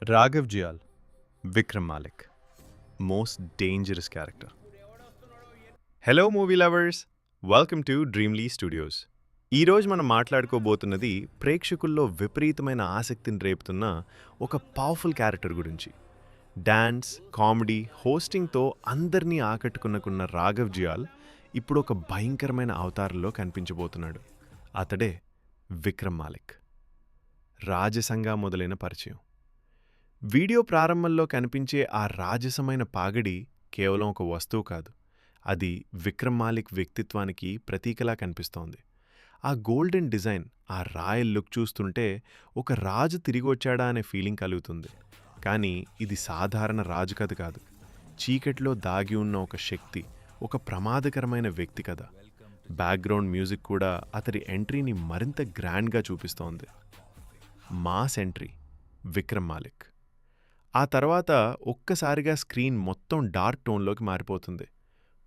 Raghav Jial, Vikram Malik, most dangerous character. Hello movie lovers, welcome to Dreamly Studios. ఈ రోజు మనం మాట్లాడుకోబోతున్నది ప్రేక్షకుల్లో విపరీతమైన ఆసక్తిని రేపుతున్న ఒక పవర్ఫుల్ క్యారెక్టర్ గురించి. డాన్స్, కామెడీ, హోస్టింగ్తో అందరినీ ఆకట్టుకున్న రాఘవ్ జియాల్ ఇప్పుడు ఒక భయంకరమైన అవతారంలో కనిపించబోతున్నాడు. అతడే విక్రమ్ మాలిక్. రాజసంగా మొదలైన పరిచయం. వీడియో ప్రారంభంలో కనిపించే ఆ రాజసమైన పాగడి కేవలం ఒక వస్తువు కాదు, అది విక్రమ్ మాలిక్ వ్యక్తిత్వానికి ప్రతీకలా కనిపిస్తోంది. ఆ గోల్డెన్ డిజైన్, ఆ రాయల్ లుక్ చూస్తుంటే ఒక రాజు తిరిగొచ్చాడా అనే ఫీలింగ్ కలుగుతుంది. కానీ ఇది సాధారణ రాజు కథ కాదు, చీకట్లో దాగి ఉన్న ఒక శక్తి, ఒక ప్రమాదకరమైన వ్యక్తి కథ. బ్యాక్గ్రౌండ్ మ్యూజిక్ కూడా అతడి ఎంట్రీని మరింత గ్రాండ్గా చూపిస్తోంది. Mass entry Vikram Malik. ఆ తర్వాత ఒక్కసారిగా స్క్రీన్ మొత్తం డార్క్ టోన్లోకి మారిపోతుంది.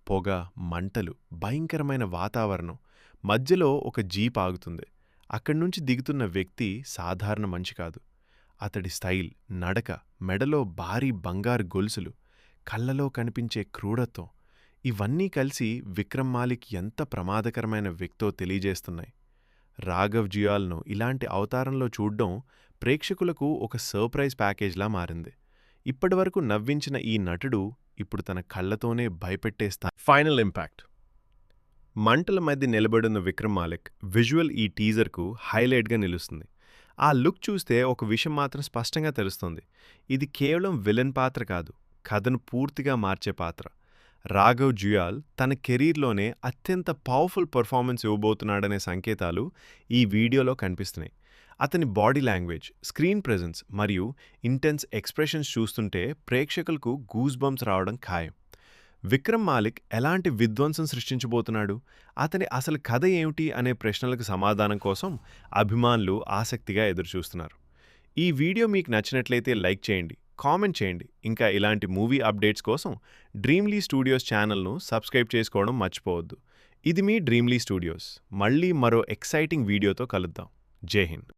పొగ, మంటలు, భయంకరమైన వాతావరణం. మధ్యలో ఒక జీప్ ఆగుతుంది. అక్కడ్నుంచి దిగుతున్న వ్యక్తి సాధారణ మనిషి కాదు. అతడి స్టైల్, నడక, మెడలో భారీ బంగారు గొలుసులు, కళ్ళలో కనిపించే క్రూరత్వం, ఇవన్నీ కలిసి విక్రమ్ మాలిక్ ఎంత ప్రమాదకరమైన వ్యక్తో తెలియజేస్తున్నాయి. రాఘవ్ జియాల్ను ఇలాంటి అవతారంలో చూడ్డం ప్రేక్షకులకు ఒక సర్ప్రైజ్ ప్యాకేజ్లా మారింది. ఇప్పటివరకు నవ్వించిన ఈ నటుడు ఇప్పుడు తన కళ్లతోనే భయపెట్టేస్తా. Final impact. మంటల మధ్య నిలబడున్న విక్రమ్ మాలిక్ విజువల్ ఈ టీజర్కు హైలైట్గా నిలుస్తుంది. ఆ లుక్ చూస్తే ఒక విషయం మాత్రం స్పష్టంగా తెలుస్తుంది. ఇది కేవలం విలన్ పాత్ర కాదు, కథను పూర్తిగా మార్చే పాత్ర. రాఘవ్ జియాల్ తన కెరీర్లోనే అత్యంత పవర్ఫుల్ పర్ఫార్మెన్స్ ఇవ్వబోతున్నాడనే సంకేతాలు ఈ వీడియోలో కనిపిస్తున్నాయి. అతని బాడీ లాంగ్వేజ్, స్క్రీన్ ప్రెజెన్స్ మరియు ఇంటెన్స్ ఎక్స్ప్రెషన్స్ చూస్తుంటే ప్రేక్షకులకు గూస్ బంప్స్ రావడం ఖాయం. విక్రమ్ మాలిక్ ఎలాంటి విధ్వంసం సృష్టించబోతున్నాడు, అతని అసలు కథ ఏమిటి అనే ప్రశ్నలకు సమాధానం కోసం అభిమానులు ఆసక్తిగా ఎదురుచూస్తున్నారు. ఈ వీడియో మీకు నచ్చినట్లయితే లైక్ చేయండి, కామెంట్ చేయండి. ఇంకా ఇలాంటి మూవీ అప్డేట్స్ కోసం డ్రీమ్లీ స్టూడియోస్ ఛానల్ను సబ్స్క్రైబ్ చేసుకోవడం మర్చిపోవద్దు. ఇది మీ డ్రీమ్లీ స్టూడియోస్. మళ్ళీ మరో ఎక్సైటింగ్ వీడియోతో కలుద్దాం. జై హింద్.